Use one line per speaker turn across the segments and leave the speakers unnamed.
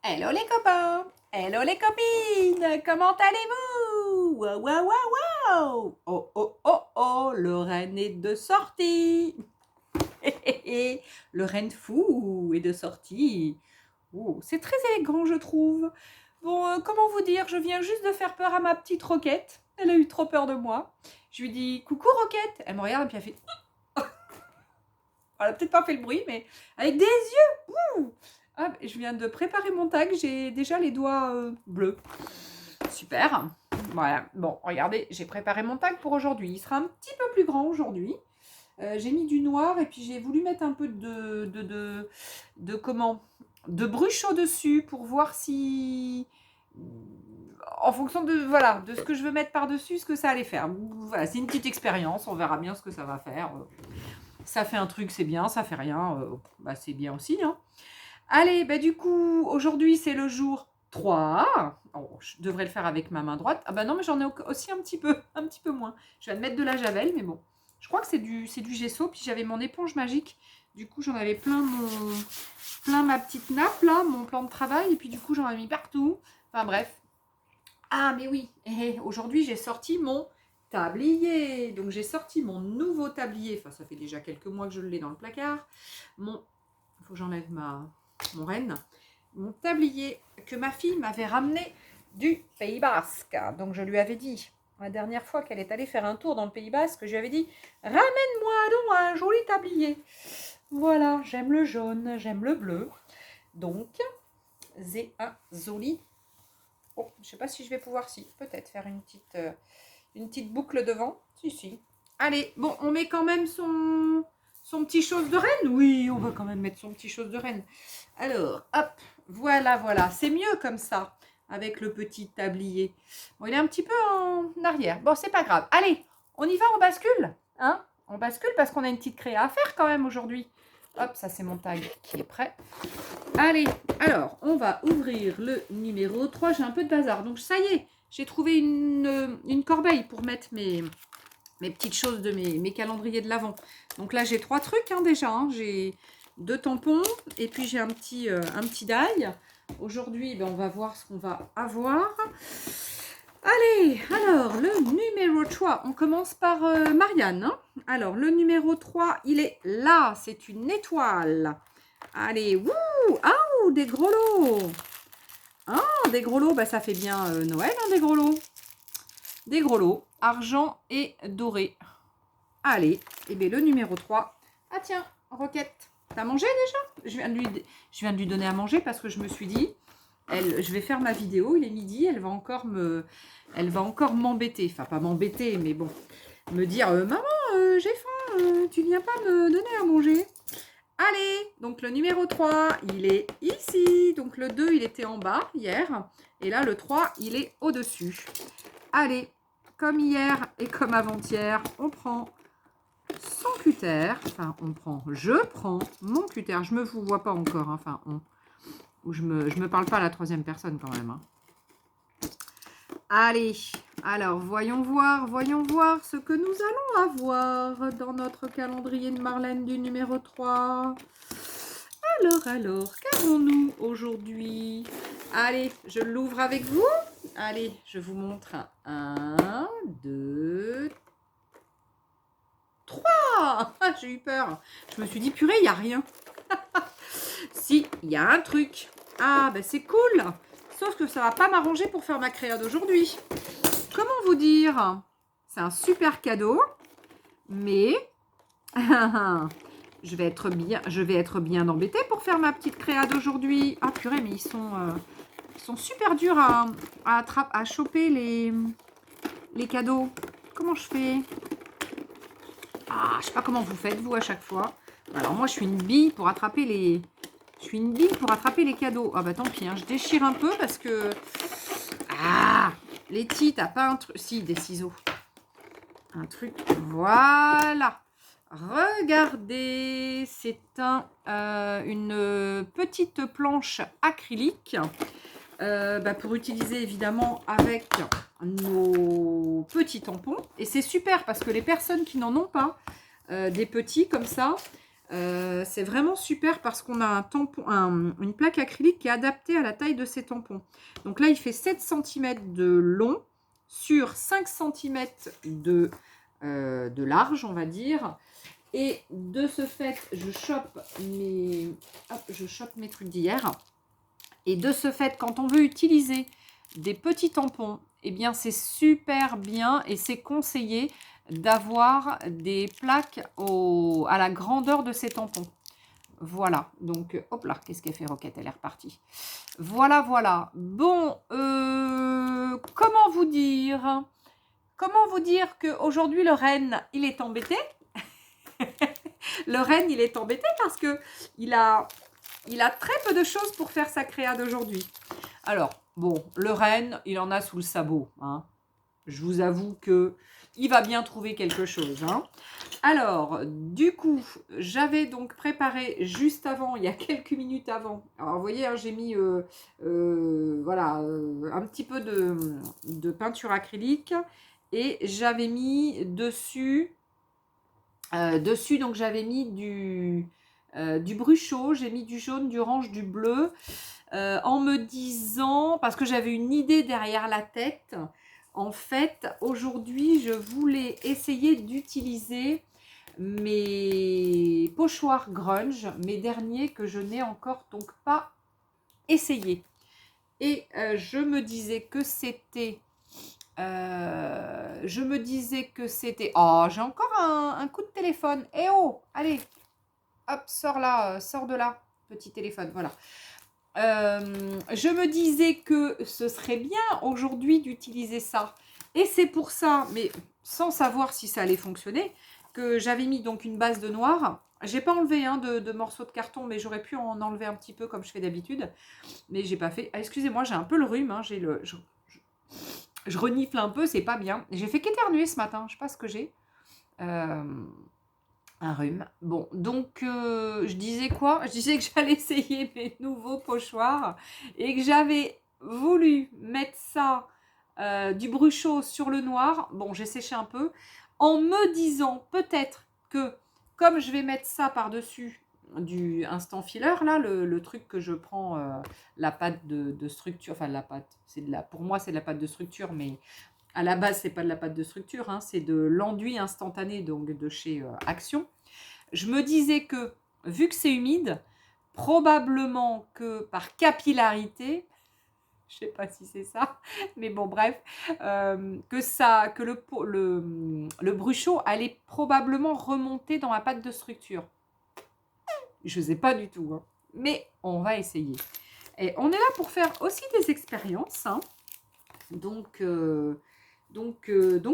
Hello les copains, hello les copines, comment allez-vous? Waouh, waouh, waouh, waouh. Oh, oh, oh, oh, le renne est de sortie. Le renne fou est de sortie. Oh, c'est très élégant, je trouve. Bon, comment vous dire, je viens juste de faire peur à ma petite Roquette. Elle a eu trop peur de moi. Je lui dis coucou Roquette. Elle me regarde et puis elle fait. Elle a peut-être pas fait le bruit, mais avec des yeux. Ouh. Ah, je viens de préparer mon tag, j'ai déjà les doigts bleus. Super. Voilà. Bon, regardez, j'ai préparé mon tag pour aujourd'hui. Il sera un petit peu plus grand aujourd'hui. J'ai mis du noir et puis j'ai voulu mettre un peu de comment de brush au-dessus pour voir si en fonction de voilà de ce que je veux mettre par-dessus, ce que ça allait faire. Voilà, c'est une petite expérience, on verra bien ce que ça va faire. Ça fait un truc, c'est bien, ça fait rien, bah, c'est bien aussi. Hein. Allez, bah du coup, aujourd'hui c'est le jour 3. Oh, je devrais le faire avec ma main droite. Ah bah non, mais j'en ai aussi un petit peu moins. Je vais mettre de la javel, mais bon. Je crois que c'est du gesso, puis j'avais mon éponge magique. Du coup, j'en avais plein ma petite nappe, là, mon plan de travail, et puis du coup, j'en ai mis partout. Enfin bref. Ah, mais oui, aujourd'hui j'ai sorti mon tablier. Donc j'ai sorti mon nouveau tablier. Enfin, ça fait déjà quelques mois que je l'ai dans le placard. Il faut que j'enlève mon renne. Mon tablier que ma fille m'avait ramené du Pays Basque. Donc je lui avais dit, la dernière fois qu'elle est allée faire un tour dans le Pays Basque, je lui avais dit, ramène-moi donc un joli tablier. Voilà, j'aime le jaune, j'aime le bleu. Donc, c'est un joli. Oh, je ne sais pas si je vais pouvoir, si, peut-être faire une petite boucle devant. Si. Allez, bon, on met quand même son petit chose de reine. Oui, on va quand même mettre son petit chose de reine. Alors, hop, voilà. C'est mieux comme ça, avec le petit tablier. Bon, il est un petit peu en arrière. Bon, c'est pas grave. Allez, on y va, on bascule. Hein? On bascule parce qu'on a une petite créa à faire quand même aujourd'hui. Hop, ça c'est mon tag qui est prêt. Allez, alors, on va ouvrir le numéro 3. J'ai un peu de bazar. Donc, ça y est, j'ai trouvé une corbeille pour mettre mes petites choses de mes calendriers de l'Avent. Donc là, j'ai 3 trucs hein, déjà. Hein. J'ai 2 tampons et puis j'ai un petit die. Aujourd'hui, ben, on va voir ce qu'on va avoir. Allez, alors, le numéro 3, on commence par Marianne. Hein. Alors, le numéro 3, il est là, c'est une étoile. Allez, wouh, ah, des gros lots. Ah, des gros lots, bah, ça fait bien Noël, hein, des gros lots. Des gros lots, argent et doré. Allez, et bien le numéro 3. Ah tiens, Roquette, t'as mangé déjà? Je viens de lui donner à manger parce que je me suis dit, je vais faire ma vidéo, il est midi, elle va encore m'embêter. Enfin, pas m'embêter, mais bon, me dire, maman, j'ai faim, tu viens pas me donner à manger? Allez, donc le numéro 3, il est ici. Donc le 2, il était en bas hier. Et là, le 3, il est au-dessus. Allez, comme hier et comme avant-hier, on prend son cutter. Enfin, je prends mon cutter. Je me vous vois pas encore. Hein, enfin, ou je me parle pas à la troisième personne quand même. Hein. Allez, alors voyons voir ce que nous allons avoir dans notre calendrier de Marlène du numéro 3. Alors, qu'avons-nous aujourd'hui? Allez, je l'ouvre avec vous. Allez, je vous montre. 1, 2, 3. J'ai eu peur. Je me suis dit, purée, il n'y a rien. Si, il y a un truc. Ah, ben c'est cool. Sauf que ça va pas m'arranger pour faire ma créa d'aujourd'hui. Comment vous dire? C'est un super cadeau. Mais... je vais être bien embêtée pour faire ma petite créa d'aujourd'hui. Ah purée, mais ils sont super durs à choper les cadeaux. Comment je fais? Ah, je sais pas comment vous faites, vous, à chaque fois. Alors moi, je suis une bille pour attraper les... cadeaux. Ah bah tant pis, hein, je déchire un peu parce que... Ah, Letty, t'as pas un truc... Si, des ciseaux. Un truc, voilà. Regardez, c'est une petite planche acrylique pour utiliser évidemment avec nos petits tampons. Et c'est super parce que les personnes qui n'en ont pas, des petits comme ça,
C'est vraiment super parce qu'on a un tampon, une plaque acrylique qui est adaptée à la taille de ces tampons. Donc là, il fait 7 cm de long sur 5 cm de large, on va dire. Et de ce fait, je chope mes trucs d'hier. Et de ce fait, quand on veut utiliser des petits tampons, eh bien c'est super bien et c'est conseillé d'avoir des plaques à la grandeur de ces tampons. Voilà, donc hop là, qu'est-ce qu'elle fait Roquette? Elle est repartie. Voilà, voilà. Bon, comment vous dire? Comment vous dire qu'aujourd'hui le renne, il est embêté? Le renne, il est embêté parce que il a très peu de choses pour faire sa créa d'aujourd'hui. Alors, bon, le renne, il en a sous le sabot. Hein. Je vous avoue que il va bien trouver quelque chose. Hein. Alors, du coup, j'avais donc préparé juste avant, il y a quelques minutes avant. Alors, vous voyez, hein, j'ai mis voilà, un petit peu de peinture acrylique et j'avais mis dessus, donc j'avais mis du bruchot, j'ai mis du jaune, du orange, du bleu, en me disant, parce que j'avais une idée derrière la tête, en fait, aujourd'hui, je voulais essayer d'utiliser mes pochoirs grunge, mes derniers que je n'ai encore donc pas essayé. Et je me disais que c'était... Oh, j'ai encore un coup de téléphone. Eh oh, allez, hop, sors là, sors de là, petit téléphone, voilà. Je me disais que ce serait bien aujourd'hui d'utiliser ça. Et c'est pour ça, mais sans savoir si ça allait fonctionner, que j'avais mis donc une base de noir. J'ai pas enlevé de morceaux de carton, mais j'aurais pu en enlever un petit peu comme je fais d'habitude. Mais j'ai pas fait. Ah, excusez-moi, j'ai un peu le rhume. Hein, je renifle un peu, c'est pas bien. J'ai fait qu'éternuer ce matin, je sais pas ce que j'ai. Un rhume. Bon, donc je disais quoi? Je disais que j'allais essayer mes nouveaux pochoirs et que j'avais voulu mettre ça, du bruchot sur le noir. Bon, j'ai séché un peu en me disant peut-être que comme je vais mettre ça par-dessus du instant filler, là, le truc que je prends, la pâte de structure, enfin la pâte, pour moi c'est de la pâte de structure, mais à la base, c'est pas de la pâte de structure, hein, c'est de l'enduit instantané, donc de chez Action. Je me disais que, vu que c'est humide, probablement que par capillarité, je sais pas si c'est ça, mais bon, bref, que le bruchot allait probablement remonter dans ma pâte de structure. Je sais pas du tout, hein, mais on va essayer. Et on est là pour faire aussi des expériences, hein. Donc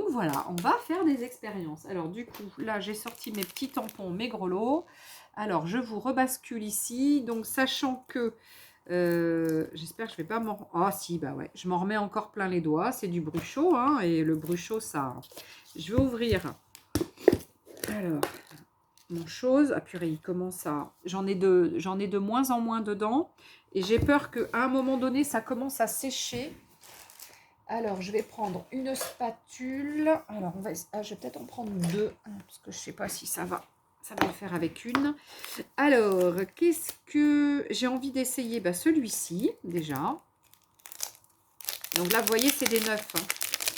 voilà, on va faire des expériences. Alors du coup, là j'ai sorti mes petits tampons, mes grelots. Alors je vous rebascule ici. Donc sachant que, j'espère que je ne vais pas m'en... Ah si, bah ouais, je m'en remets encore plein les doigts. C'est du bruchot, hein, et le bruchot, ça... Je vais ouvrir. Alors, mon chose... Ah purée, il commence à... J'en ai de moins en moins dedans. Et j'ai peur qu'à un moment donné, ça commence à sécher. Alors, je vais prendre une spatule. Alors, je vais peut-être en prendre deux, parce que je ne sais pas si ça va le faire avec une. Alors, qu'est-ce que j'ai envie d'essayer? Celui-ci, déjà. Donc là, vous voyez, c'est des neufs. Hein.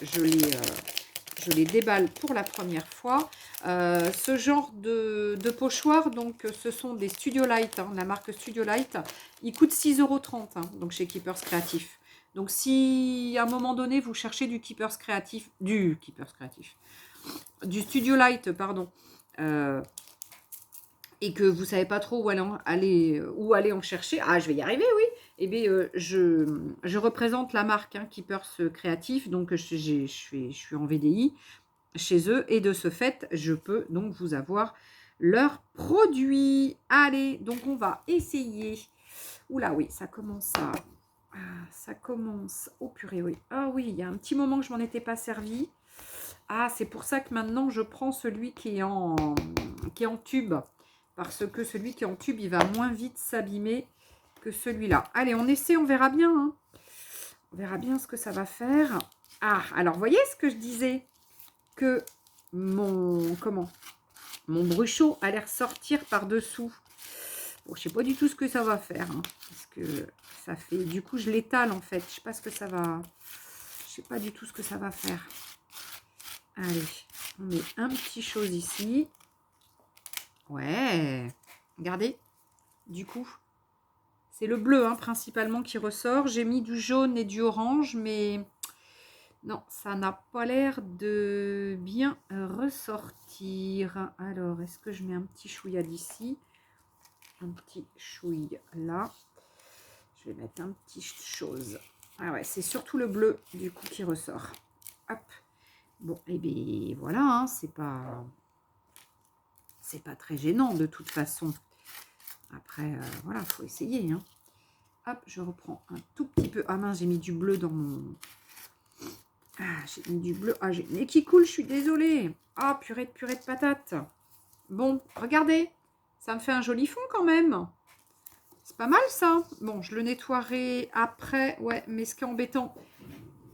Je les déballe pour la première fois. Ce genre de pochoir, donc ce sont des Studio Light, hein, la marque Studio Light. Ils coûtent 6,30 €, hein, donc chez Keepers Créatif. Donc si à un moment donné vous cherchez du Studio Light, pardon, et que vous ne savez pas trop où aller en chercher, ah je vais y arriver, oui, eh bien je représente la marque, hein, Keepers Créatif, donc je suis en VDI chez eux, et de ce fait, je peux donc vous avoir leurs produits. Allez, donc on va essayer. Oula, oui, ça commence à... ça commence... Oh purée, oui. Ah oui, il y a un petit moment que je m'en étais pas servi. Ah, c'est pour ça que maintenant, je prends celui qui est en tube. Parce que celui qui est en tube, il va moins vite s'abîmer que celui-là. Allez, on essaie, on verra bien. Hein. On verra bien ce que ça va faire. Ah, alors, voyez ce que je disais? Que mon Mon bruchot a l'air sortir par-dessous. Bon, je sais pas du tout ce que ça va faire. Hein, parce que ça fait... Du coup, je l'étale en fait. Je sais pas ce que ça va... Je sais pas du tout ce que ça va faire. Allez, on met un petit chose ici. Ouais. Regardez. Du coup, c'est le bleu hein, principalement qui ressort. J'ai mis du jaune et du orange, mais... Non, ça n'a pas l'air de bien ressortir. Alors, est-ce que je mets un petit chouïa d'ici? Un petit chouïa là. Je vais mettre un petit chose. Ah ouais, c'est surtout le bleu du coup qui ressort. Hop. Bon, et bien voilà, hein, c'est pas très gênant de toute façon. Après, voilà, faut essayer. Hein. Hop, je reprends un tout petit peu. Ah mince, j'ai mis du bleu dans mon... Ah, j'ai mis du bleu. Ah, j'ai le nez qui coule, je suis désolée. Ah, purée de patates. Bon, regardez. Ça me fait un joli fond quand même. C'est pas mal ça. Bon, je le nettoierai après. Ouais, mais ce qui est embêtant,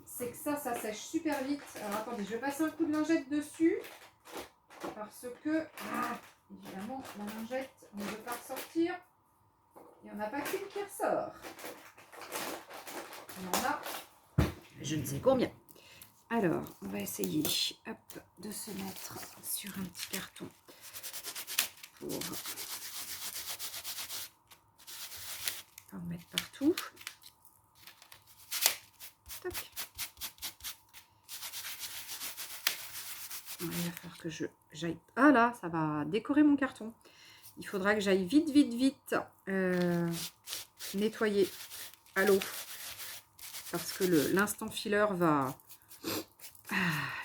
c'est que ça sèche super vite. Alors attendez, je vais passer un coup de lingette dessus. Parce que, évidemment, la lingette ne veut pas ressortir. Il n'y en a pas qu'une qui ressort. Il y en a, je ne sais combien. Alors, on va essayer hop, de se mettre sur un petit carton pour en mettre partout. Tac. Il va falloir que j'aille... Ah là, ça va décorer mon carton. Il faudra que j'aille vite nettoyer à l'eau. Parce que l'instant filler va...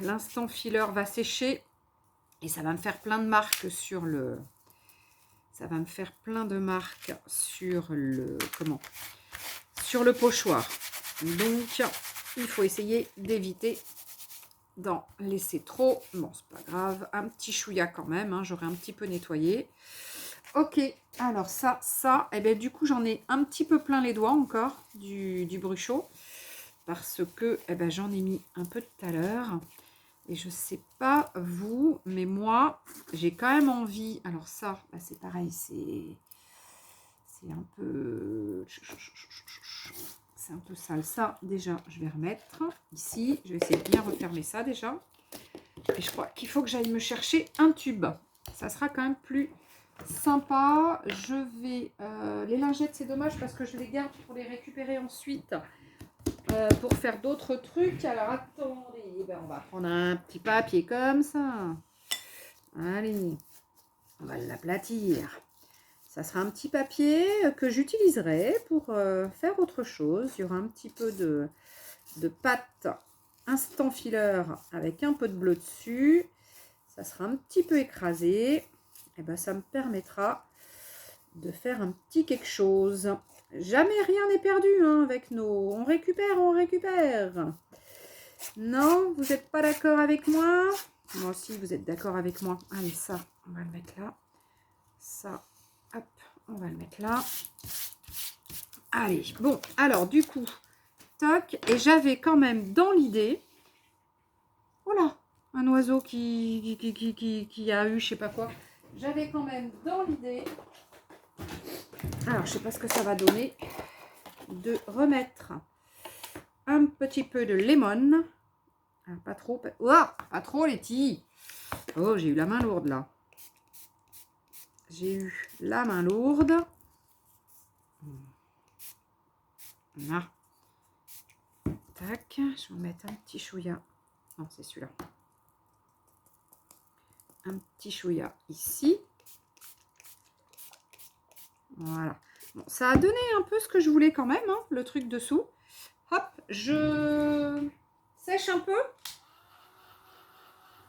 L'instant filler va sécher. Et ça va me faire plein de marques sur le... Ça va me faire plein de marques sur le... Comment? Sur le pochoir. Donc, il faut essayer d'éviter d'en laisser trop. Bon, c'est pas grave. Un petit chouïa quand même. Hein, j'aurais un petit peu nettoyé. Ok. Alors, ça. Et bien, du coup, j'en ai un petit peu plein les doigts encore du bruchot. Parce que j'en ai mis un peu tout à l'heure. Et je sais pas vous, mais moi, j'ai quand même envie... Alors ça, c'est pareil, c'est un peu... C'est un peu sale. Ça, déjà, je vais remettre ici. Je vais essayer de bien refermer ça déjà. Et je crois qu'il faut que j'aille me chercher un tube. Ça sera quand même plus sympa. Je vais... les lingettes, c'est dommage parce que je les garde pour les récupérer ensuite. Pour faire d'autres trucs. Alors, attendez. On va prendre un petit papier comme ça. Allez. On va l'aplatir. Ça sera un petit papier que j'utiliserai pour faire autre chose. Il y aura un petit peu de pâte instant filler avec un peu de bleu dessus. Ça sera un petit peu écrasé. Et ça me permettra de faire un petit quelque chose. Jamais rien n'est perdu hein, avec nos... On récupère. Non, vous n'êtes pas d'accord avec moi? Moi aussi, vous êtes d'accord avec moi. Allez, ça, on va le mettre là. Ça, hop, on va le mettre là. Allez, bon, alors du coup, toc. Et j'avais quand même dans l'idée... Voilà, un oiseau qui a eu je sais pas quoi. J'avais quand même dans l'idée... Alors, je sais pas ce que ça va donner. De remettre un petit peu de lemon. Pas trop. Pas trop, Letty. Oh, j'ai eu la main lourde là. J'ai eu la main lourde. Là. Tac. Je vais en mettre un petit chouïa. Non, c'est celui-là. Un petit chouïa ici. Voilà. Bon, ça a donné un peu ce que je voulais quand même, hein, le truc dessous. Hop, je sèche un peu.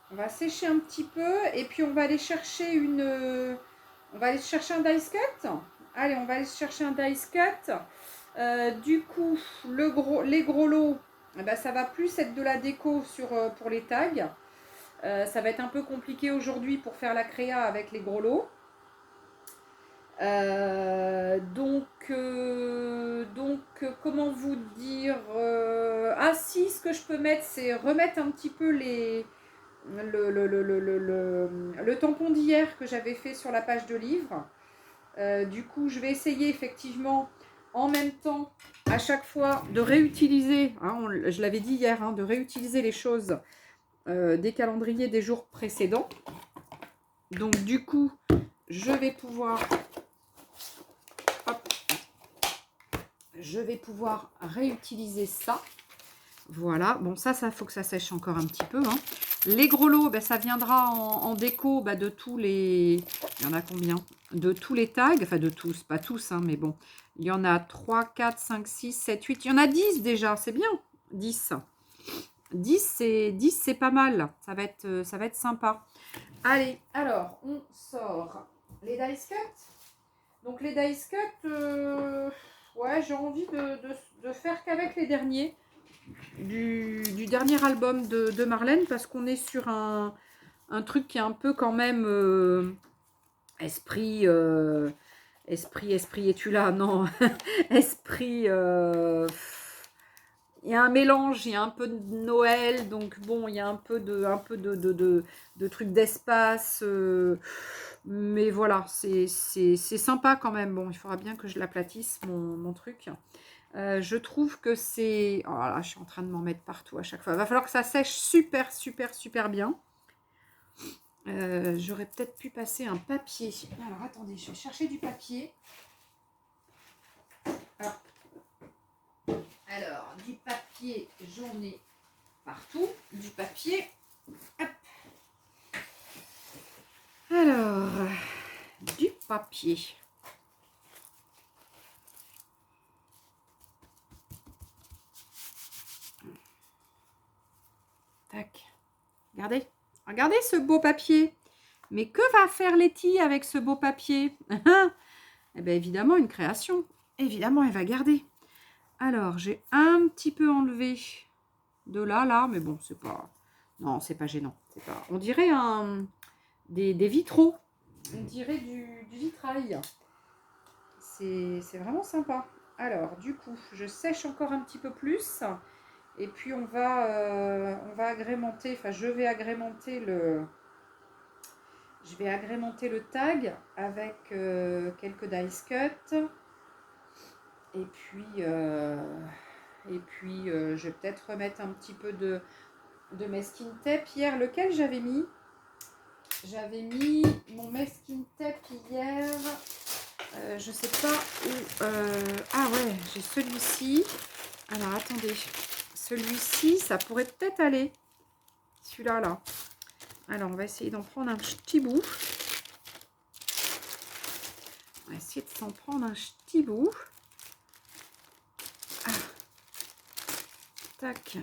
On va sécher un petit peu et puis on va aller chercher une... On va aller chercher un dice cut. Allez, on va aller chercher un dice cut. Du coup, les gros lots, ça va plus être de la déco pour les tags. Ça va être un peu compliqué aujourd'hui pour faire la créa avec les gros lots. Donc, comment vous dire ah si, ce que je peux mettre, c'est remettre un petit peu les le tampon d'hier que j'avais fait sur la page de livre. Du coup, je vais essayer effectivement en même temps à chaque fois de réutiliser, hein, je l'avais dit hier, hein, de réutiliser les choses des calendriers des jours précédents. Donc du coup, je vais pouvoir, hop, je vais pouvoir réutiliser ça. Voilà, bon ça faut que ça sèche encore un petit peu. Hein. Les gros lots, ben, ça viendra en déco de tous les... Il y en a combien? De tous les tags, enfin de tous, pas tous, hein, mais bon. Il y en a 3, 4, 5, 6, 7, 8. Il y en a 10 déjà, c'est bien. 10. 10, c'est pas mal. Ça va être sympa. Allez, alors, on sort les dice cut. Donc les dice cut, ouais, j'ai envie de faire qu'avec les derniers. Du dernier album de Marlène, parce qu'on est sur un truc qui est un peu quand même esprit, es-tu là? Non, esprit, il y a un mélange, il y a un peu de Noël, donc bon, il y a un peu de trucs d'espace, mais voilà, c'est sympa quand même. Bon, il faudra bien que je l'aplatisse, mon truc. Je trouve que c'est... Oh là, je suis en train de m'en mettre partout à chaque fois. Il va falloir que ça sèche super, super, super bien. J'aurais peut-être pu passer un papier. Alors, attendez, je vais chercher du papier. Alors, du papier, j'en ai partout. Du papier. Hop. Alors, du papier. Tac. Regardez. Regardez ce beau papier. Mais que va faire Letty avec ce beau papier? Eh bien, évidemment, une création. Évidemment, elle va garder. Alors, j'ai un petit peu enlevé de là, mais bon, c'est pas... Non, c'est pas gênant. Pas... On dirait des vitraux. On dirait du vitrail. C'est vraiment sympa. Alors, du coup, je sèche encore un petit peu plus. Et puis, on va agrémenter... Enfin, je vais agrémenter le... Je vais agrémenter le tag avec quelques dice cut. Et puis, je vais peut-être remettre un petit peu de masking tape. Hier, lequel j'avais mis? J'avais mis mon masking tape hier. Je sais pas où. Ah ouais, j'ai celui-ci. Alors, attendez. Celui-ci, ça pourrait peut-être aller. Celui-là, là. Alors, on va essayer d'en prendre un petit bout. On va essayer de s'en prendre un petit bout. Ah. Tac.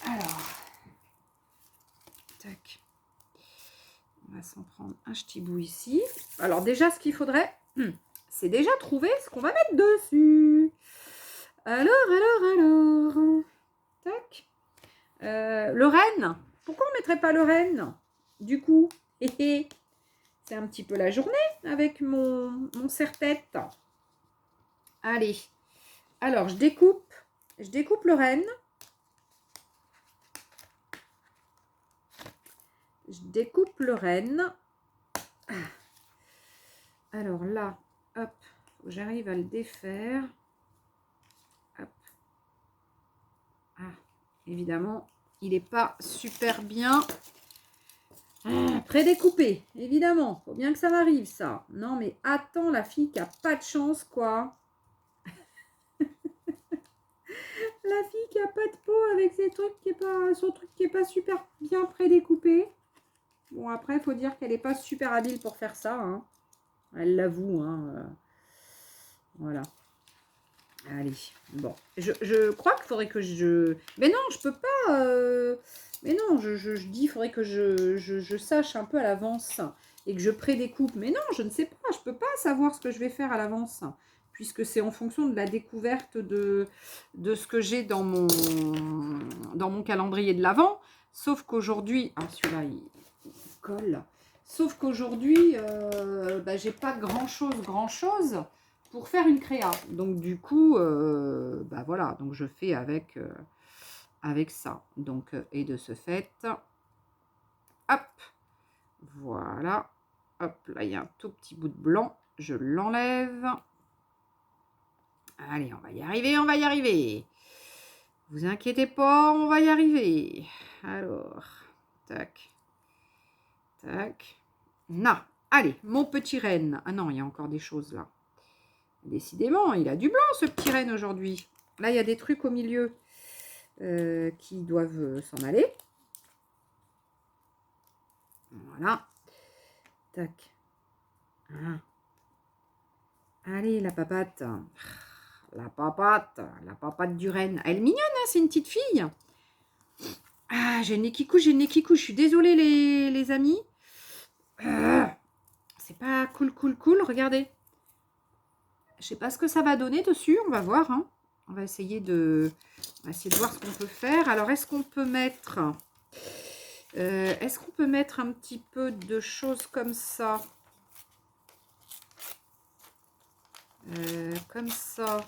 Alors. Tac. On va s'en prendre un petit bout ici. Alors, déjà, ce qu'il faudrait, c'est déjà trouver ce qu'on va mettre dessus. Alors. Tac. Le renne. Pourquoi on ne mettrait pas le renne? Du coup, c'est un petit peu la journée avec mon serre-tête. Allez. Alors, je découpe le renne. Je découpe le renne. Alors là, hop, j'arrive à le défaire. Hop. Ah, évidemment, il n'est pas super bien prédécoupé. Évidemment, faut bien que ça m'arrive ça. Non, mais attends, la fille qui a pas de chance, quoi. La fille qui a pas de peau avec ses trucs qui est pas, son truc qui est pas super bien prédécoupé. Bon, après, il faut dire qu'elle n'est pas super habile pour faire ça. Hein. Elle l'avoue. Hein. Voilà. Allez. Bon. Je crois qu'il faudrait que je... Mais non, je peux pas... Mais non, je dis, il faudrait que je sache un peu à l'avance et que je prédécoupe. Mais non, je ne sais pas. Je peux pas savoir ce que je vais faire à l'avance. Puisque c'est en fonction de la découverte de ce que j'ai dans mon calendrier de l'Avent. Sauf qu'aujourd'hui... Ah, celui-là, il colle. Sauf qu'aujourd'hui, j'ai pas grand-chose pour faire une créa. Donc, du coup, voilà. Donc, je fais avec avec ça. Donc, et de ce fait, hop, voilà. Hop, là, il y a un tout petit bout de blanc. Je l'enlève. Allez, on va y arriver, on va y arriver. Vous inquiétez pas, on va y arriver. Alors, tac, tac. Non, allez, mon petit renne. Ah non, il y a encore des choses là. Décidément, il a du blanc ce petit renne aujourd'hui. Là, il y a des trucs au milieu qui doivent s'en aller. Voilà. Tac. Ah. Allez, la papate. La papate du renne. Elle est mignonne, hein, c'est une petite fille. Ah, j'ai le nez qui couche, j'ai le nez qui couche. Je suis désolée, les amis. C'est pas cool. Regardez. Je sais pas ce que ça va donner dessus. On va voir. Hein. On va essayer de voir ce qu'on peut faire. Alors, est-ce qu'on peut mettre... un petit peu de choses comme ça? Comme ça.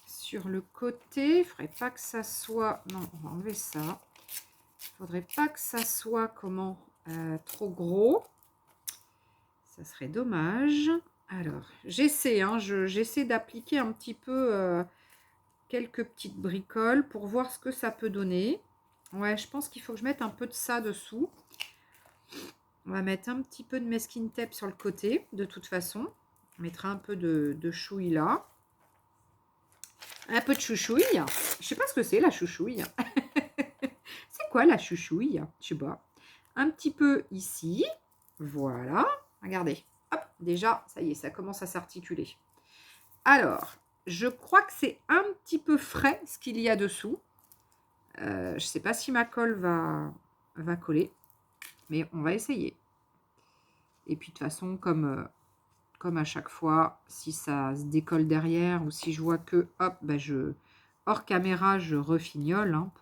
Sur le côté. Il ne faudrait pas que ça soit... Non, on va enlever ça. Il ne faudrait pas que ça soit, trop gros. Ça serait dommage. Alors, j'essaie, hein, j'essaie d'appliquer un petit peu quelques petites bricoles pour voir ce que ça peut donner. Ouais, je pense qu'il faut que je mette un peu de ça dessous. On va mettre un petit peu de masking tape sur le côté, de toute façon. On mettra un peu de chouille là. Un peu de chouchouille. Je sais pas ce que c'est la chouchouille. C'est quoi la chouchouille? Je sais pas. Un petit peu ici. Voilà. Regardez. Hop, déjà, ça y est, ça commence à s'articuler. Alors, je crois que c'est un petit peu frais ce qu'il y a dessous. Je ne sais pas si ma colle va coller, mais on va essayer. Et puis de toute façon, comme à chaque fois, si ça se décolle derrière ou si je vois que, hop, ben hors caméra, je refignole hein,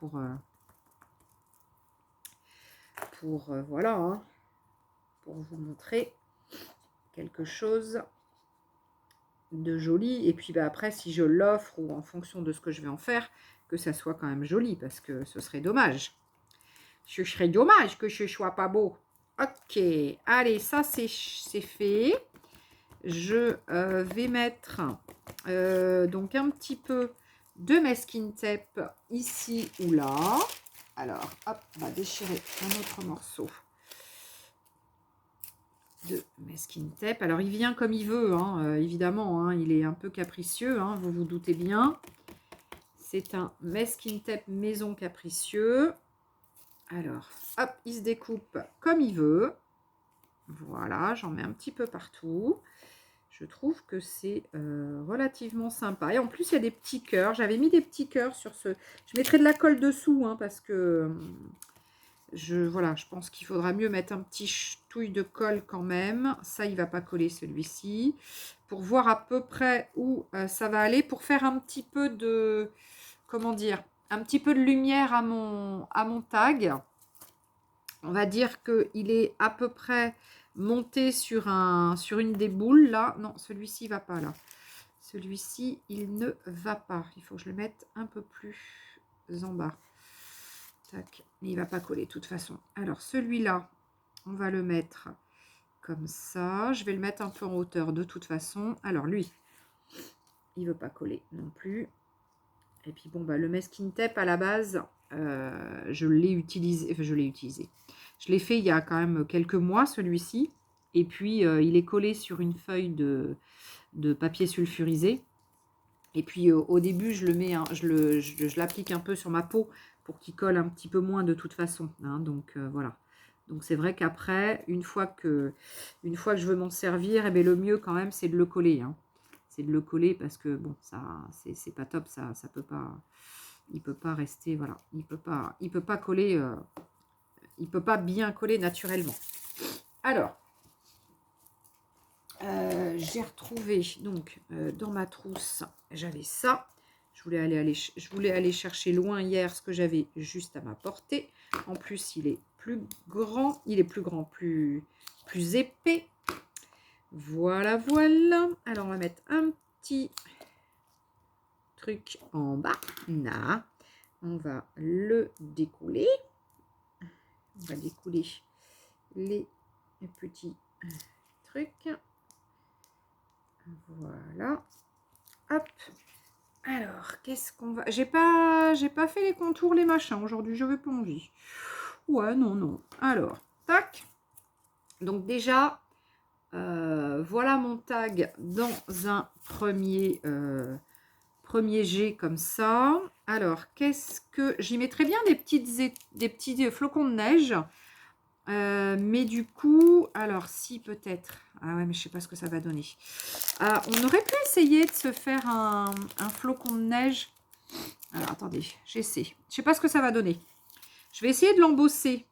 voilà, hein, pour vous montrer quelque chose de joli. Et puis après, si je l'offre ou en fonction de ce que je vais en faire, que ça soit quand même joli, parce que ce serait dommage. Ce serait dommage que ce soit pas beau. Ok, allez, ça c'est fait. Je vais mettre donc un petit peu de masking tape ici ou là. Alors, hop, on va déchirer un autre morceau de masking tape. Alors, il vient comme il veut, hein, évidemment. Hein, il est un peu capricieux, hein, vous vous doutez bien. C'est un masking tape maison capricieux. Alors, hop, il se découpe comme il veut. Voilà, j'en mets un petit peu partout. Je trouve que c'est relativement sympa. Et en plus, il y a des petits cœurs. J'avais mis des petits cœurs sur ce... Je mettrai de la colle dessous, hein, parce que voilà, je pense qu'il faudra mieux mettre un petit touille de colle quand même. Ça, il ne va pas coller celui-ci. Pour voir à peu près où ça va aller. Pour faire un petit peu de... Comment dire? Un petit peu de lumière à mon tag. On va dire qu'il est à peu près monté sur une des boules là. Non, celui-ci ne va pas là. Celui-ci, il ne va pas. Il faut que je le mette un peu plus en bas. Tac. Il ne va pas coller de toute façon. Alors celui-là, on va le mettre comme ça. Je vais le mettre un peu en hauteur de toute façon. Alors lui, il ne veut pas coller non plus. Et puis bon, bah, le masking tape à la base, je l'ai utilisé. Enfin, je l'ai utilisé. Je l'ai fait il y a quand même quelques mois, celui-ci. Et puis, il est collé sur une feuille de papier sulfurisé. Et puis, au début, je le mets, hein, je l'applique un peu sur ma peau pour qu'il colle un petit peu moins de toute façon. Hein, donc, voilà. Donc, c'est vrai qu'après, une fois que je veux m'en servir, eh bien, le mieux quand même, c'est de le coller. Hein. C'est de le coller parce que, bon, ça, c'est pas top. Ça peut pas... Il peut pas rester, voilà. Il peut pas coller... il peut pas bien coller naturellement. Alors, j'ai retrouvé, donc, dans ma trousse, j'avais ça. Je voulais aller chercher loin hier ce que j'avais juste à ma portée. En plus, il est plus grand. Il est plus grand, plus épais. Voilà, voilà. Alors, on va mettre un petit truc en bas. Là, on va le découler. On va découler les petits trucs. Voilà. Hop. Alors, qu'est-ce qu'on va... J'ai pas fait les contours, les machins. Aujourd'hui, je n'avais pas envie. Ouais, non, non. Alors, tac. Donc déjà, voilà mon tag dans un premier jet comme ça. Alors, qu'est-ce que... J'y mettrais bien des petits flocons de neige. Mais du coup, alors si peut-être... Ah ouais, mais je sais pas ce que ça va donner. On aurait pu essayer de se faire un flocon de neige. Alors, attendez, j'essaie. Je sais pas ce que ça va donner. Je vais essayer de l'embosser.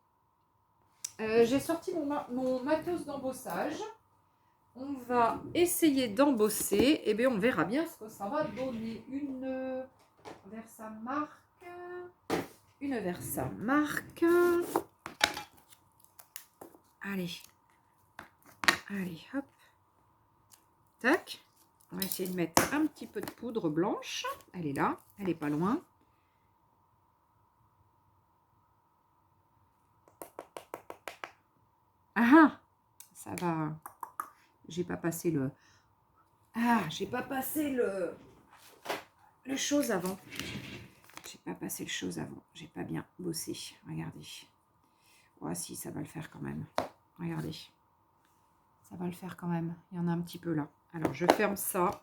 J'ai sorti mon matos d'embossage. On va essayer d'embosser. Et bien, on verra bien ce que ça va donner. Une Versamark. Une Versamark. Allez. Allez, hop. Tac. On va essayer de mettre un petit peu de poudre blanche. Elle est là. Elle n'est pas loin. Ah, ça va. J'ai pas passé le... Ah, j'ai pas passé le chose avant. J'ai pas passé le chose avant. J'ai pas bien bossé. Regardez. Oh, si, ça va le faire quand même. Regardez. Ça va le faire quand même. Il y en a un petit peu là. Alors, je ferme ça.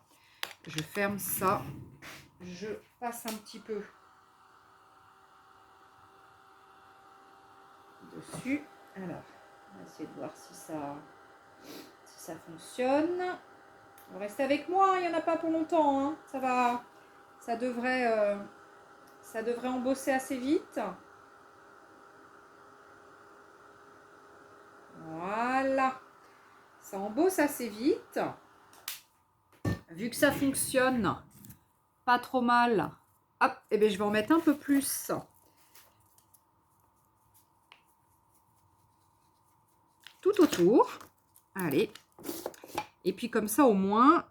Je ferme ça. Je passe un petit peu dessus. Alors, on va essayer de voir si ça fonctionne. Restez avec moi, il n'y en a pas pour longtemps. Hein. Ça va. Ça devrait embosser assez vite. Voilà. Ça embosse assez vite. Vu que ça fonctionne pas trop mal, hop, et bien je vais en mettre un peu plus. Tout autour. Allez. Et puis comme ça, au moins,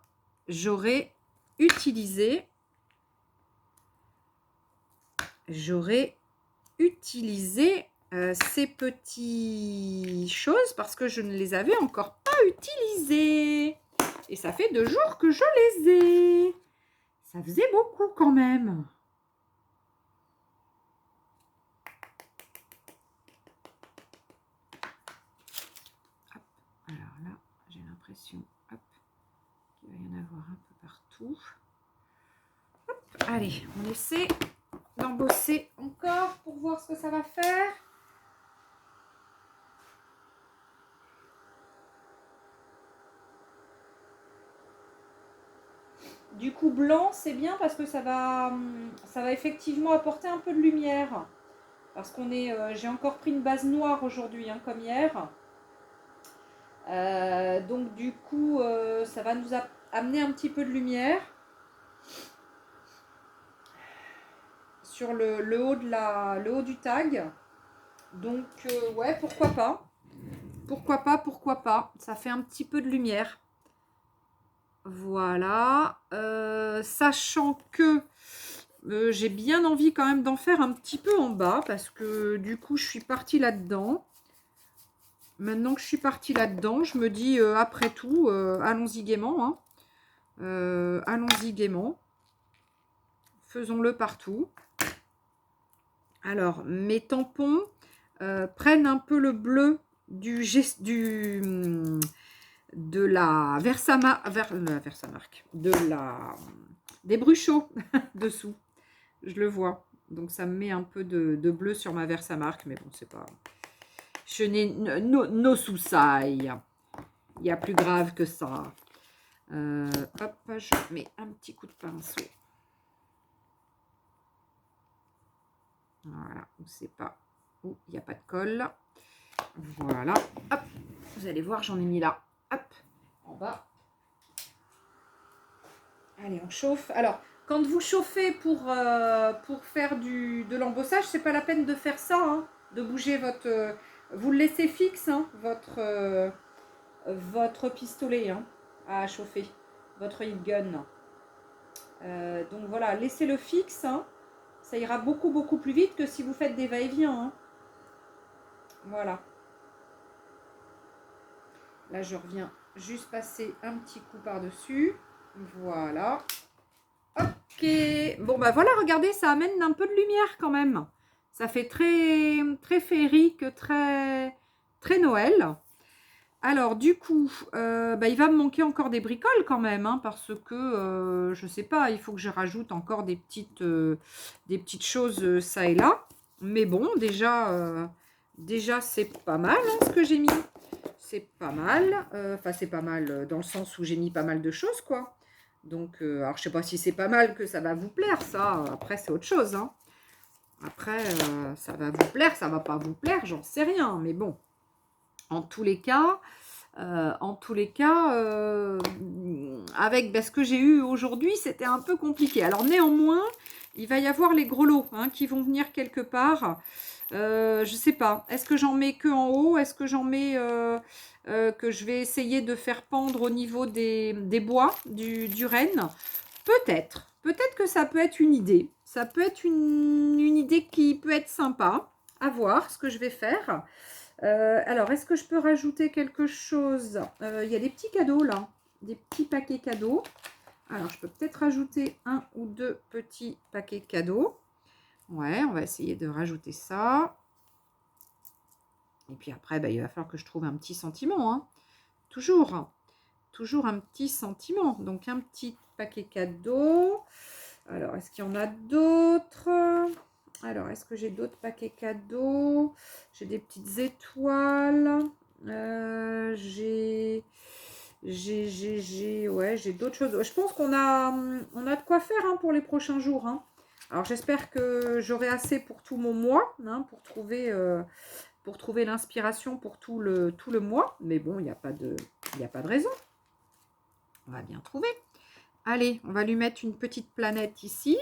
j'aurai utilisé ces petites choses parce que je ne les avais encore pas utilisées. Et ça fait 2 jours que je les ai. Ça faisait beaucoup quand même. Hop. Alors là, j'ai l'impression qu'il va y en avoir un peu partout. Hop. Allez, on essaie d'embosser encore pour voir ce que ça va faire. Du coup, blanc, c'est bien parce que ça va effectivement apporter un peu de lumière. Parce qu'on est, j'ai encore pris une base noire aujourd'hui, hein, comme hier. Donc du coup, ça va nous amener un petit peu de lumière sur le haut du tag. Donc ouais, pourquoi pas. Pourquoi pas. Ça fait un petit peu de lumière. Voilà. Sachant que j'ai bien envie quand même d'en faire un petit peu en bas parce que du coup, je suis partie là-dedans. Maintenant que je suis partie là-dedans, je me dis, après tout, allons-y gaiement. Hein. Allons-y gaiement. Faisons-le partout. Alors, mes tampons prennent un peu le bleu de la Versamark, des Bruchot dessous. Je le vois. Donc, ça me met un peu de bleu sur ma Versamark. Mais bon, c'est pas... Je n'ai no soucis. Il y a plus grave que ça. Hop, je mets un petit coup de pinceau. Voilà, on ne sait pas où il n'y a pas de colle. Voilà, hop, vous allez voir, j'en ai mis là, hop, en bas. Allez, on chauffe. Alors, quand vous chauffez pour faire de l'embossage, c'est pas la peine de faire ça, hein, de bouger votre... vous le laissez fixe, hein, votre pistolet, hein, à chauffer, votre heat gun. Donc voilà, laissez-le fixe, hein. Ça ira beaucoup, beaucoup plus vite que si vous faites des va-et-vient, hein. Voilà. Là, je reviens juste passer un petit coup par-dessus. Voilà. Ok. Bon, bah voilà, regardez, ça amène un peu de lumière quand même. Ça fait très, très féerique, très, très Noël. Alors, du coup, bah, il va me manquer encore des bricoles quand même, hein, parce que, je sais pas, il faut que je rajoute encore des petites choses ça et là. Mais bon, déjà c'est pas mal hein, ce que j'ai mis. C'est pas mal. Enfin, c'est pas mal dans le sens où j'ai mis pas mal de choses, quoi. Donc, alors je sais pas si c'est pas mal que ça va vous plaire, ça. Après, c'est autre chose, hein. Après, ça va vous plaire, ça va pas vous plaire, j'en sais rien. Mais bon, en tous les cas, avec ce que j'ai eu aujourd'hui, c'était un peu compliqué. Alors néanmoins, il va y avoir les gros lots hein, qui vont venir quelque part. Je sais pas. Est-ce que j'en mets que en haut? Est-ce que j'en mets que je vais essayer de faire pendre au niveau des bois du renne? Peut-être. Peut-être que ça peut être une idée. Ça peut être une idée qui peut être sympa. À voir ce que je vais faire. Alors, est-ce que je peux rajouter quelque chose? Il y a des petits cadeaux là, des petits paquets cadeaux. Alors, je peux peut-être rajouter un ou deux petits paquets cadeaux. Ouais, on va essayer de rajouter ça. Et puis après, bah, il va falloir que je trouve un petit sentiment. Hein. Toujours un petit sentiment. Donc, un petit paquet cadeau. Alors, est-ce qu'il y en a d'autres? Alors, est-ce que j'ai d'autres paquets cadeaux? J'ai des petites étoiles. J'ai d'autres choses. Je pense qu'on a de quoi faire hein, pour les prochains jours. Hein. Alors, j'espère que j'aurai assez pour tout mon mois, hein, pour trouver l'inspiration pour tout le mois. Mais bon, il n'y a pas de raison. On va bien trouver. Allez, on va lui mettre une petite planète ici.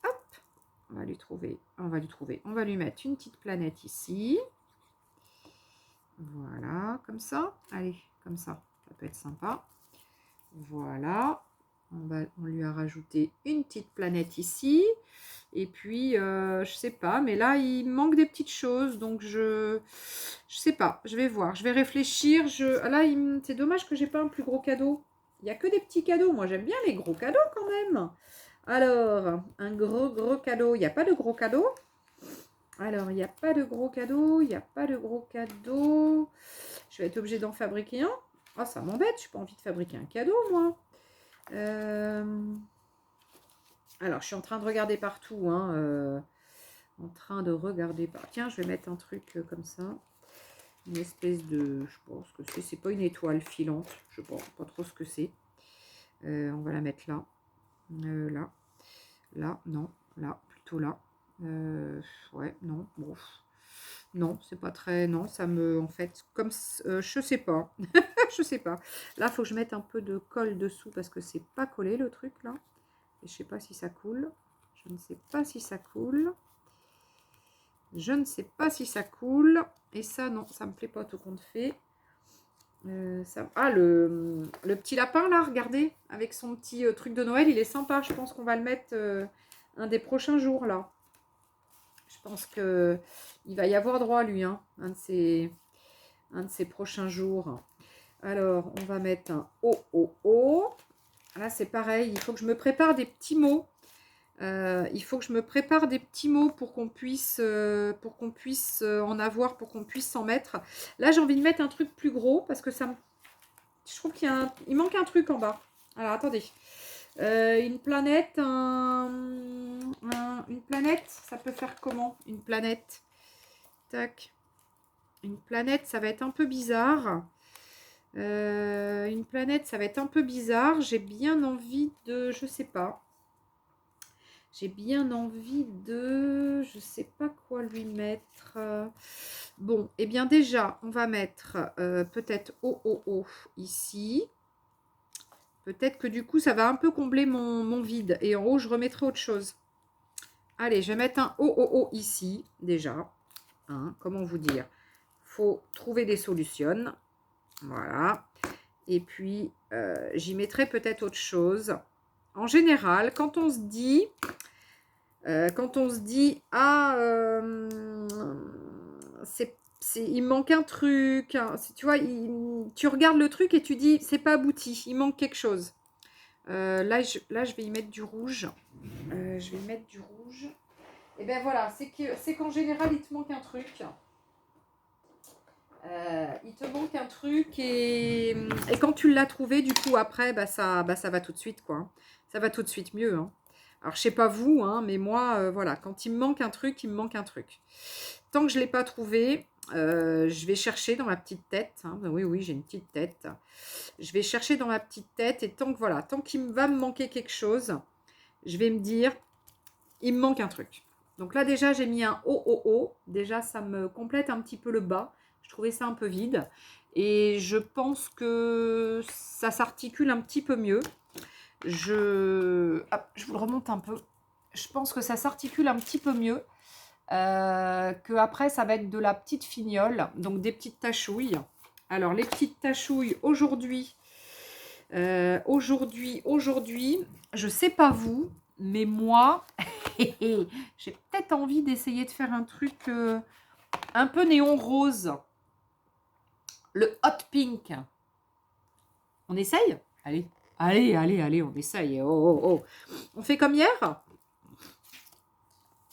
Hop, on va lui mettre une petite planète ici. Voilà, comme ça. Allez, comme ça peut être sympa. Voilà, on lui a rajouté une petite planète ici. Et puis, je sais pas, mais là, il manque des petites choses. Donc, je sais pas, je vais voir, je vais réfléchir. Là, c'est dommage que j'ai pas un plus gros cadeau. Il n'y a que des petits cadeaux. Moi, j'aime bien les gros cadeaux quand même. Alors, un gros cadeau. Il n'y a pas de gros cadeau. Alors, il n'y a pas de gros cadeau. Il n'y a pas de gros cadeau. Je vais être obligée d'en fabriquer un. Oh, ça m'embête. Je n'ai pas envie de fabriquer un cadeau, moi. Alors, je suis en train de regarder partout. Hein, Tiens, je vais mettre un truc comme ça. Une espèce de... Je pense que c'est pas une étoile filante. Je ne sais pas trop ce que c'est. On va la mettre là. Là. Là, non. Là, plutôt là. Ouais, non. Bon. Non, c'est pas très... Non, ça me... En fait, comme... je sais pas. Je sais pas. Là, il faut que je mette un peu de colle dessous parce que c'est pas collé le truc, là. Et je sais pas si ça coule. Je ne sais pas si ça coule. Je ne sais pas si ça coule. Et ça, non, ça me plaît pas tout compte fait. Ah, le petit lapin, là, regardez. Avec son petit truc de Noël, il est sympa. Je pense qu'on va le mettre un des prochains jours, là. Je pense qu'il va y avoir droit, lui, hein, un de ces prochains jours. Alors, on va mettre un O. Là, c'est pareil. Il faut que je me prépare des petits mots. Pour qu'on puisse en avoir, pour qu'on puisse s'en mettre. Là, j'ai envie de mettre un truc plus gros parce que je trouve qu'il manque un truc en bas. Alors, attendez. Une planète, une planète, ça peut faire comment? Une planète. Tac. Une planète, ça va être un peu bizarre. Une planète, ça va être un peu bizarre. J'ai bien envie de... Je sais pas. J'ai bien envie de... Je sais pas quoi lui mettre. Bon, eh bien déjà, on va mettre peut-être O ici. Peut-être que du coup, ça va un peu combler mon vide. Et en haut, je remettrai autre chose. Allez, je vais mettre un O ici, déjà. Hein, comment vous dire? Faut trouver des solutions. Voilà. Et puis, j'y mettrai peut-être autre chose. en général, quand on se dit, ah, il me manque un truc, hein, tu vois, tu regardes le truc et tu dis, c'est pas abouti, il manque quelque chose. Là, je vais y mettre du rouge. Je vais y mettre du rouge. Et ben voilà, c'est qu'en général, il te manque un truc. Il te manque un truc et quand tu l'as trouvé, du coup, après, ça va tout de suite, quoi. Ça va tout de suite mieux, hein. Alors, je sais pas vous, hein, mais moi, voilà, quand il me manque un truc, il me manque un truc. Tant que je ne l'ai pas trouvé, je vais chercher dans ma petite tête. Hein. Oui, oui, j'ai une petite tête. Je vais chercher dans ma petite tête et tant qu'il va me manquer quelque chose, je vais me dire, il me manque un truc. Donc là, déjà, j'ai mis un O, O, O. Déjà, ça me complète un petit peu le bas. Je trouvais ça un peu vide. Et je pense que ça s'articule un petit peu mieux. Je vous le remonte un peu. Je pense que ça s'articule un petit peu mieux. Que après, ça va être de la petite fignole. Donc, des petites tachouilles. Alors, les petites tachouilles, aujourd'hui, je sais pas vous, mais moi, j'ai peut-être envie d'essayer de faire un truc un peu néon rose. Le hot pink. On essaye? Allez, allez, allez, allez, on essaye. Oh, oh, oh. On fait comme hier?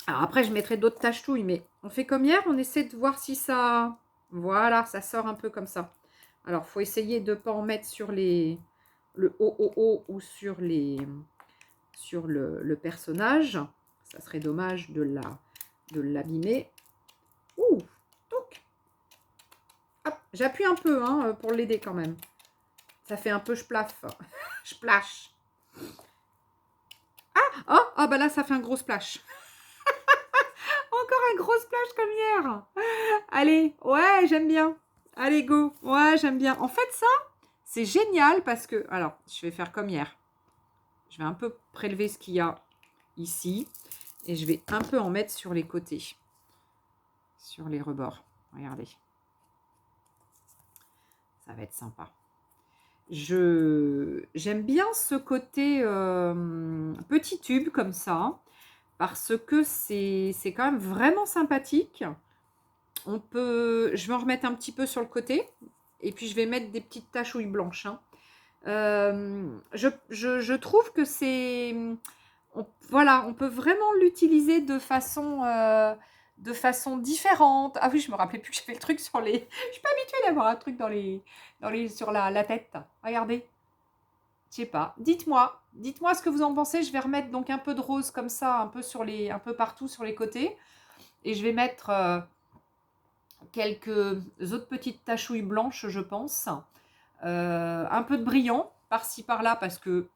Alors après, je mettrai d'autres tachetouilles, mais on fait comme hier, on essaie de voir si ça... Voilà, ça sort un peu comme ça. Alors, il faut essayer de ne pas en mettre sur le OOO ou sur le personnage. Ça serait dommage de l'abîmer. Ouh, donc. Hop, j'appuie un peu hein, pour l'aider quand même. Ça fait un peu splash. Splash. Ah, oh, bah là, ça fait un gros splash. Encore un gros splash comme hier. Allez, ouais, j'aime bien. Allez, go. Ouais, j'aime bien. En fait, ça, c'est génial parce que... Alors, je vais faire comme hier. Je vais un peu prélever ce qu'il y a ici. Et je vais un peu en mettre sur les côtés. Sur les rebords. Regardez. Ça va être sympa. J'aime bien ce côté petit tube comme ça. Parce que c'est quand même vraiment sympathique. Je vais en remettre un petit peu sur le côté. Et puis, je vais mettre des petites tachouilles blanches. Hein. Je trouve que c'est... Voilà, on peut vraiment l'utiliser de façon différente. Ah oui, je me rappelais plus que j'avais le truc sur les... Je suis pas habituée d'avoir un truc sur la tête. Regardez. Je sais pas. Dites-moi ce que vous en pensez. Je vais remettre donc un peu de rose comme ça, un peu partout sur les côtés. Et je vais mettre quelques autres petites tachouilles blanches, je pense. Un peu de brillant, par-ci, par-là, parce que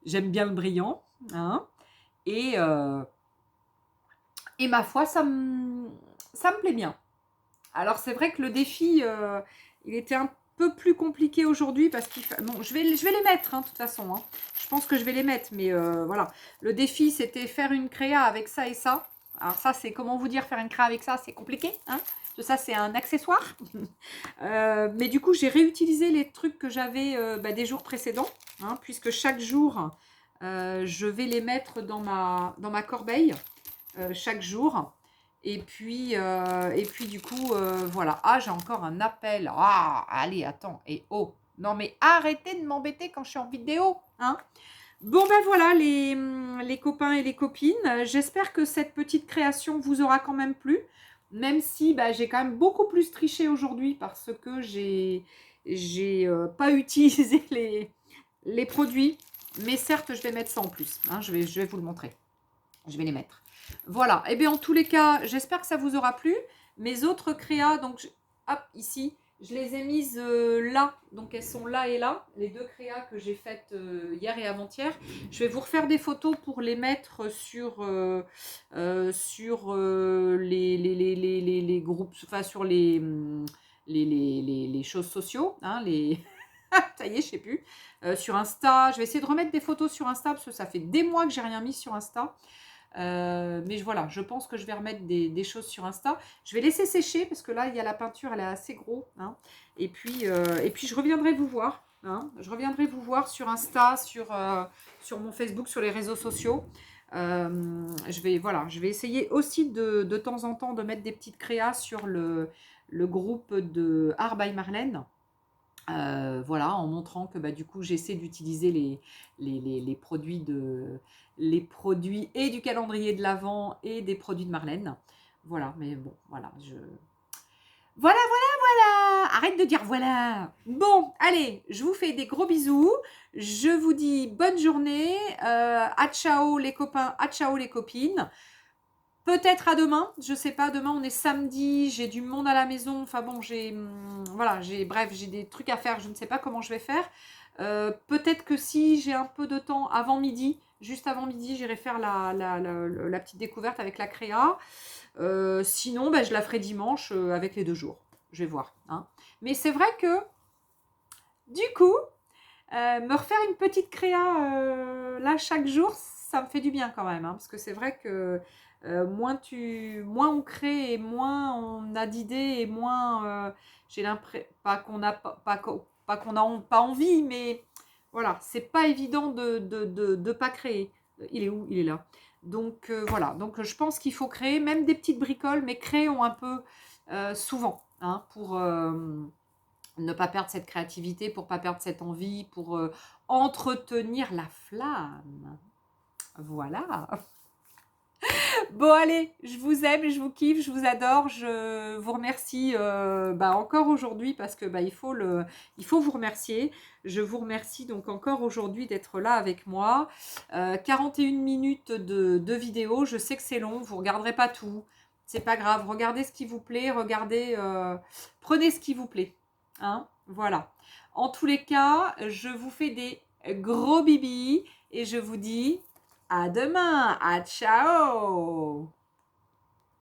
j'aime bien le brillant. Hein. Et ma foi, ça me plaît bien. Alors, c'est vrai que le défi, il était un peu plus compliqué aujourd'hui parce qu'il bon, je vais les mettre, hein, de toute façon. Hein. Je pense que je vais les mettre, mais voilà. Le défi, c'était faire une créa avec ça et ça. Alors ça, c'est comment vous dire, faire une créa avec ça, c'est compliqué. Hein. Ça, c'est un accessoire. Mais du coup, j'ai réutilisé les trucs que j'avais des jours précédents, hein, puisque chaque jour, je vais les mettre dans ma corbeille, chaque jour. Et puis du coup, voilà. Ah, j'ai encore un appel. Ah, allez, attends. Et oh, non mais arrêtez de m'embêter quand je suis en vidéo. Hein. Bon, ben voilà les copains et les copines. J'espère que cette petite création vous aura quand même plu. Même si j'ai quand même beaucoup plus triché aujourd'hui parce que j'ai pas utilisé les produits. Mais certes, je vais mettre ça en plus. Hein, je vais vous le montrer. Je vais les mettre. Voilà. Et bien, en tous les cas, j'espère que ça vous aura plu. Mes autres créas, donc, hop, ici, je les ai mises là. Donc, elles sont là et là. Les deux créas que j'ai faites hier et avant-hier. Je vais vous refaire des photos pour les mettre sur les groupes, enfin, sur les choses sociaux. Hein, ça y est, je sais plus. Sur Insta. Je vais essayer de remettre des photos sur Insta parce que ça fait des mois que j'ai rien mis sur Insta. Mais voilà, je pense que je vais remettre des choses sur Insta. Je vais laisser sécher parce que là, il y a la peinture, elle est assez gros. Hein. Et puis, je reviendrai vous voir hein. Je reviendrai vous voir sur Insta, sur mon Facebook, sur les réseaux sociaux. Voilà, je vais essayer aussi de temps en temps de mettre des petites créas sur le groupe de Art by Marlène. Voilà, en montrant que du coup j'essaie d'utiliser les produits les produits et du calendrier de l'Avent et des produits de Marlène. Voilà, mais bon, voilà, voilà, arrête de dire voilà. Bon, allez, je vous fais des gros bisous. Je vous dis bonne journée. À ciao les copains, à ciao les copines. Peut-être à demain, je sais pas, demain on est samedi, j'ai du monde à la maison, enfin bon, voilà, bref, j'ai des trucs à faire, je ne sais pas comment je vais faire. Peut-être que si j'ai un peu de temps avant midi, juste avant midi, j'irai faire la petite découverte avec la créa. Sinon, je la ferai dimanche avec les 2 jours. Je vais voir, hein. Mais c'est vrai que, du coup, me refaire une petite créa là chaque jour, ça me fait du bien quand même, hein, parce que c'est vrai que moins on crée et moins on a d'idées et moins j'ai l'impression pas qu'on a pas qu'on a pas envie, mais voilà, c'est pas évident de pas créer. Il est où? Il est là. Donc voilà, donc je pense qu'il faut créer même des petites bricoles, mais créons un peu souvent, hein, pour ne pas perdre cette créativité, pour pas perdre cette envie, pour entretenir la flamme. Voilà. Bon allez, je vous aime, je vous kiffe, je vous adore, je vous remercie encore aujourd'hui parce que il faut vous remercier. Je vous remercie donc encore aujourd'hui d'être là avec moi. 41 minutes de vidéo, je sais que c'est long, vous regarderez pas tout, c'est pas grave, regardez ce qui vous plaît, prenez ce qui vous plaît, hein, voilà. En tous les cas, je vous fais des gros bibis et je vous dis à demain, à ciao.